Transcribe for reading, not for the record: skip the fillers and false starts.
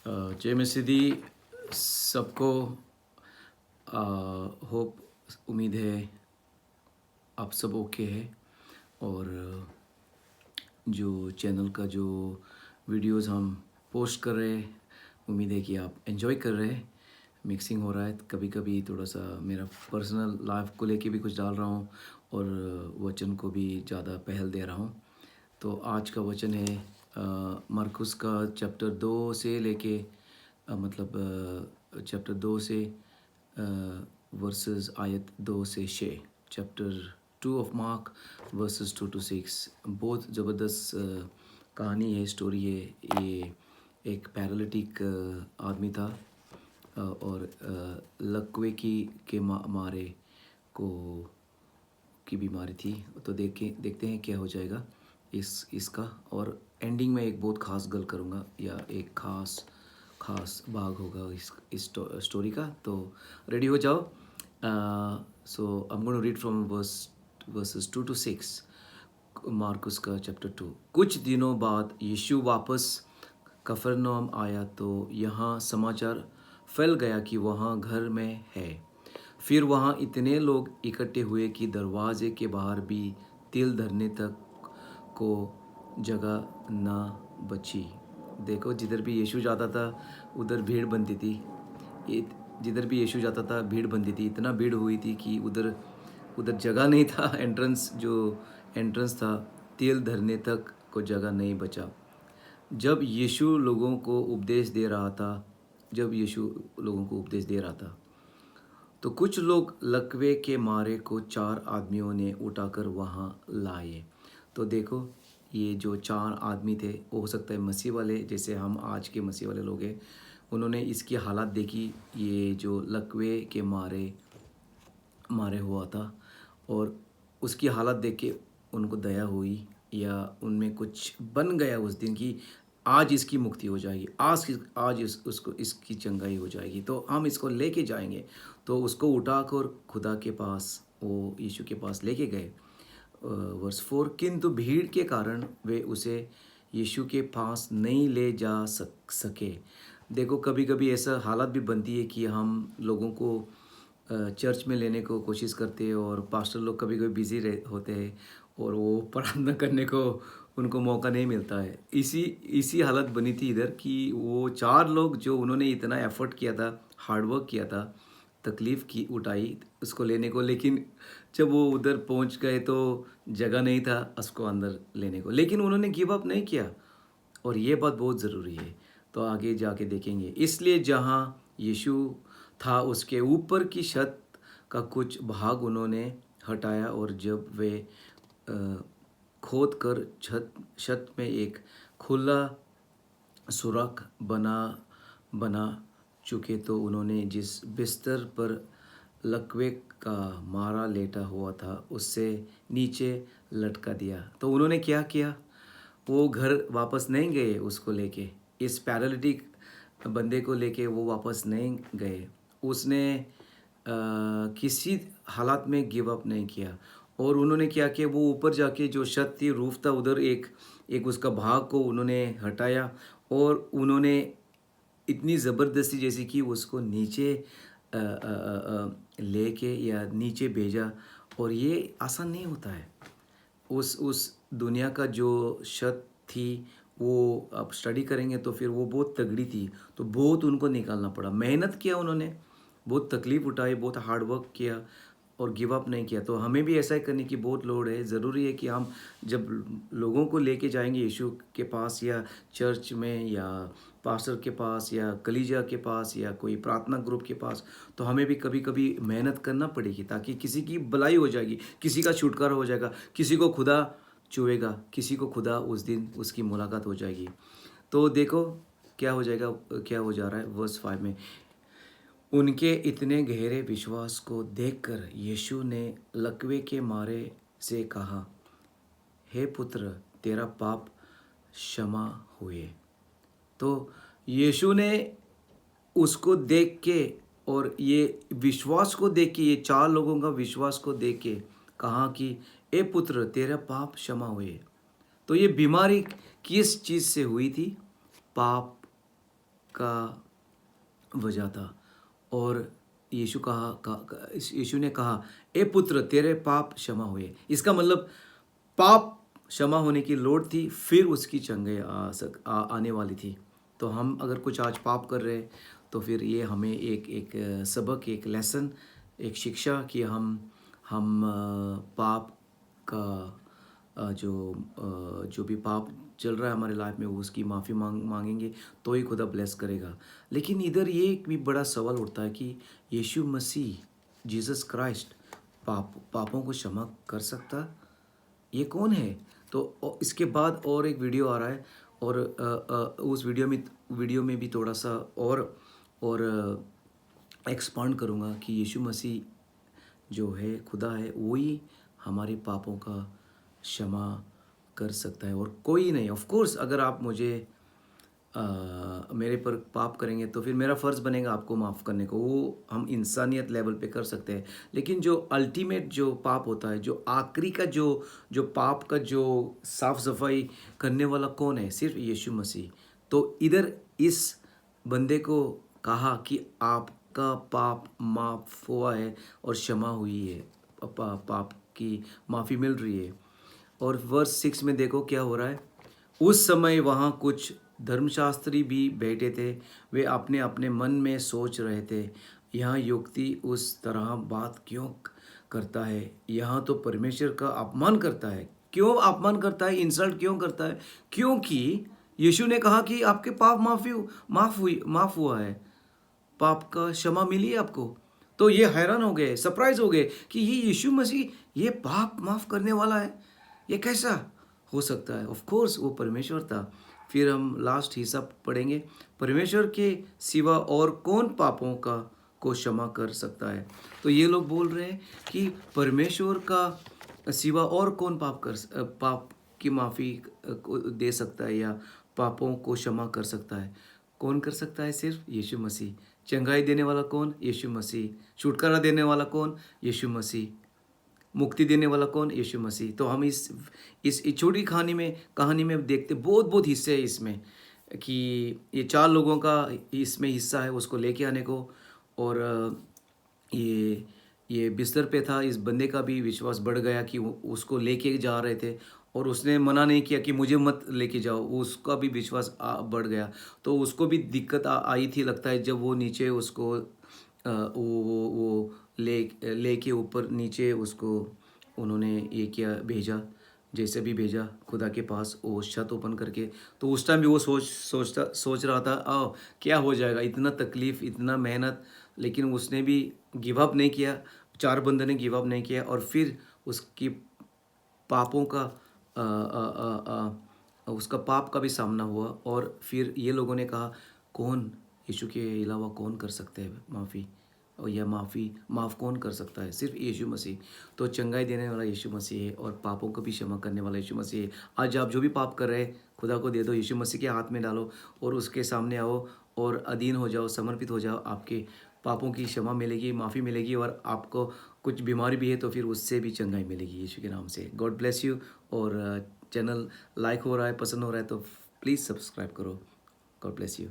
जय मसीदी सबको। होप उम्मीद है आप सब ओके है। और जो चैनल का जो वीडियोस हम पोस्ट कर रहे हैं, उम्मीद है कि आप एंजॉय कर रहे हैं। मिक्सिंग हो रहा है, कभी कभी थोड़ा सा मेरा पर्सनल लाइफ को लेके भी कुछ डाल रहा हूँ और वचन को भी ज़्यादा पहल दे रहा हूँ। तो आज का वचन है मरकुस का चैप्टर 2 से लेके चैप्टर 2 से वर्सेस आयत 2 से 6। Chapter 2 of mark versus 2 to 6। बहुत ज़बरदस्त कहानी है, स्टोरी है। ये एक पैरालिटिक आदमी था और लकवे के मारे को की बीमारी थी। तो देखते हैं क्या हो जाएगा इसका। और एंडिंग में एक बहुत ख़ास गल करूँगा या एक ख़ास भाग होगा इस स्टोरी का। तो रेडी हो जाओ। So I am going to read from verses 2 to 6 Marcus का चैप्टर 2। कुछ दिनों बाद यीशु वापस कफरनहूम आया तो यहाँ समाचार फैल गया कि वहाँ घर में है। फिर वहाँ इतने लोग इकट्ठे हुए कि दरवाजे के बाहर भी तिल धरने तक को जगह न बची। देखो, जिधर भी यीशु जाता था उधर भीड़ बनती थी। जिधर भी यीशु जाता था भीड़ बनती थी। इतना भीड़ हुई थी कि उधर उधर जगह नहीं था। एंट्रेंस था, तेल धरने तक को जगह नहीं बचा। जब यीशु लोगों को उपदेश दे रहा था जब यीशु लोगों को उपदेश दे रहा था तो कुछ लोग लकवे के मारे को 4 आदमियों ने उठाकर वहाँ लाए। तो देखो, ये जो 4 आदमी थे, वो हो सकता है मसीह वाले, जैसे हम आज के मसीह वाले लोग हैं। उन्होंने इसकी हालत देखी, ये जो लकवे के मारे हुआ था, और उसकी हालत देख के उनको दया हुई या उनमें कुछ बन गया उस दिन की आज इसकी मुक्ति हो जाएगी, आज उसको इसकी चंगाई हो जाएगी, तो हम इसको लेके जाएंगे। तो उसको उठाकर खुदा के पास, वो यीशु के पास लेके गए। वर्स 4। किंतु भीड़ के कारण वे उसे यीशु के पास नहीं ले जा सके। देखो, कभी कभी ऐसा हालत भी बनती है कि हम लोगों को चर्च में लेने को कोशिश करते हैं और पास्टर लोग कभी कभी बिज़ी होते हैं और वो प्रार्थना करने को उनको मौका नहीं मिलता है। इसी इसी हालत बनी थी इधर कि वो 4 लोग जो उन्होंने इतना एफर्ट किया था, हार्डवर्क किया था, तकलीफ़ की उठाई उसको लेने को, लेकिन जब वो उधर पहुंच गए तो जगह नहीं था उसको अंदर लेने को। लेकिन उन्होंने गिव अप नहीं किया, और ये बात बहुत ज़रूरी है। तो आगे जाके देखेंगे। इसलिए जहाँ यीशु था उसके ऊपर की छत का कुछ भाग उन्होंने हटाया, और जब वे खोद कर छत में एक खुला सुराख बना चुके तो उन्होंने जिस बिस्तर पर लकवे का मारा लेटा हुआ था उससे नीचे लटका दिया। तो उन्होंने क्या किया, वो घर वापस नहीं गए उसको लेके, इस पैरालिटिक बंदे को लेके वो वापस नहीं गए। उसने किसी हालात में गिव अप नहीं किया, और उन्होंने क्या किया, वो ऊपर जाके जो छत थी, रूफ था, उधर एक एक उसका भाग को उन्होंने हटाया, और उन्होंने इतनी ज़बरदस्ती जैसे कि उसको नीचे लेके या नीचे भेजा। और ये आसान नहीं होता है। उस दुनिया का जो छत थी, वो आप स्टडी करेंगे तो फिर वो बहुत तगड़ी थी, तो बहुत उनको निकालना पड़ा। मेहनत किया उन्होंने, बहुत तकलीफ़ उठाई, बहुत हार्ड वर्क किया, और गिव अप नहीं किया। तो हमें भी ऐसा ही करने की बहुत लोड़ है। ज़रूरी है कि हम जब लोगों को लेके जाएंगे यीशु के पास, या चर्च में, या पास्टर के पास, या कलीजा के पास, या कोई प्रार्थना ग्रुप के पास, तो हमें भी कभी कभी मेहनत करना पड़ेगी, ताकि किसी की भलाई हो जाएगी, किसी का छुटकारा हो जाएगा, किसी को खुदा छुएगा, किसी को खुदा उस दिन उसकी मुलाकात हो जाएगी। तो देखो क्या हो जाएगा, क्या हो जा रहा है वर्स 5 में। उनके इतने गहरे विश्वास को देखकर यीशु ने लकवे के मारे से कहा, हे पुत्र, तेरा पाप क्षमा हुए। तो यीशु ने उसको देख के, और ये विश्वास को देख के, ये 4 लोगों का विश्वास को देख के कहा कि ए पुत्र, तेरा पाप क्षमा हुए। तो ये बीमारी किस चीज़ से हुई थी? पाप का वजह था। और यीशु ने कहा, ए पुत्र, तेरे पाप क्षमा हुए। इसका मतलब पाप क्षमा होने की लोड़ थी, फिर उसकी चंगाई आने वाली थी। तो हम अगर कुछ आज पाप कर रहे हैं तो फिर ये हमें एक एक सबक, एक लेसन, एक शिक्षा कि हम पाप का जो भी पाप चल रहा है हमारे लाइफ में, वो उसकी माफ़ी मांगेंगे तो ही खुदा ब्लेस करेगा। लेकिन इधर ये एक भी बड़ा सवाल उठता है कि यीशु मसीह, जीसस क्राइस्ट, पापों को क्षमा कर सकता, ये कौन है? तो इसके बाद और एक वीडियो आ रहा है, और उस वीडियो में भी थोड़ा सा और एक्सपांड करूँगा कि यीशु मसीह जो है, खुदा है, वही हमारे पापों का क्षमा कर सकता है और कोई नहीं। ऑफ कोर्स अगर आप मेरे पर पाप करेंगे तो फिर मेरा फ़र्ज़ बनेगा आपको माफ़ करने को, वो हम इंसानियत लेवल पे कर सकते हैं। लेकिन जो अल्टीमेट जो पाप होता है, जो आखिरी का जो पाप का जो साफ़ सफाई करने वाला कौन है? सिर्फ यीशु मसीह। तो इधर इस बंदे को कहा कि आपका पाप माफ़ हुआ है और क्षमा हुई है, पाप की माफ़ी मिल रही है। और वर्स 6 में देखो क्या हो रहा है। उस समय वहाँ कुछ धर्मशास्त्री भी बैठे थे। वे अपने अपने मन में सोच रहे थे, यह युक्ति उस तरह बात क्यों करता है? यहाँ तो परमेश्वर का अपमान करता है। क्यों अपमान करता है? इंसल्ट क्यों करता है? क्योंकि यीशु ने कहा कि आपके पाप माफ़ हुआ है, पाप का क्षमा मिली है आपको। तो ये हैरान हो गए, सरप्राइज हो गए कि ये यीशु मसीह ये पाप माफ़ करने वाला है, ये कैसा हो सकता है? ऑफ कोर्स वो परमेश्वर था। फिर हम लास्ट हिस्सा पढ़ेंगे, परमेश्वर के सिवा और कौन पापों को क्षमा कर सकता है? तो ये लोग बोल रहे हैं कि परमेश्वर का सिवा और कौन पाप की माफ़ी को दे सकता है या पापों को क्षमा कर सकता है? कौन कर सकता है? सिर्फ यीशु मसीह। चंगाई देने वाला कौन? यीशु मसीह। छुटकारा देने वाला कौन? यीशु मसीह। मुक्ति देने वाला कौन? यीशु मसीह। तो हम इस छोटी कहानी में देखते बहुत बहुत हिस्से हैं इसमें, कि ये 4 लोगों का इसमें हिस्सा है उसको लेके आने को। और ये बिस्तर पे था, इस बंदे का भी विश्वास बढ़ गया कि वो उसको लेके जा रहे थे, और उसने मना नहीं किया कि मुझे मत लेके जाओ, उसका भी विश्वास बढ़ गया। तो उसको भी दिक्कत आई थी लगता है, जब वो नीचे उसको वो लेके ऊपर नीचे उसको उन्होंने ये किया, भेजा, जैसे भी भेजा खुदा के पास, वो छत ओपन करके। तो उस टाइम भी वो सोच रहा था, क्या हो जाएगा, इतना तकलीफ़, इतना मेहनत, लेकिन उसने भी गिव अप नहीं किया। 4 बंदों ने गिव अप नहीं किया, और फिर उसकी पापों का उसका पाप का भी सामना हुआ। और फिर ये लोगों ने कहा, कौन, यीशु के अलावा कौन कर सकते हैं माफ़ी, और यह माफ़ कौन कर सकता है? सिर्फ यीशु मसीह। तो चंगाई देने वाला यीशु मसीह है, और पापों को भी क्षमा करने वाला यीशु मसीह है। आज आप जो भी पाप कर रहे हैं, खुदा को दे दो, यीशु मसीह के हाथ में डालो और उसके सामने आओ और अधीन हो जाओ, समर्पित हो जाओ। आपके पापों की क्षमा मिलेगी, माफ़ी मिलेगी, और आपको कुछ बीमारी भी है तो फिर उससे भी चंगाई मिलेगी यीशु के नाम से। God bless you. और चैनल लाइक हो रहा है, पसंद हो रहा है तो प्लीज़ सब्सक्राइब करो। God bless you.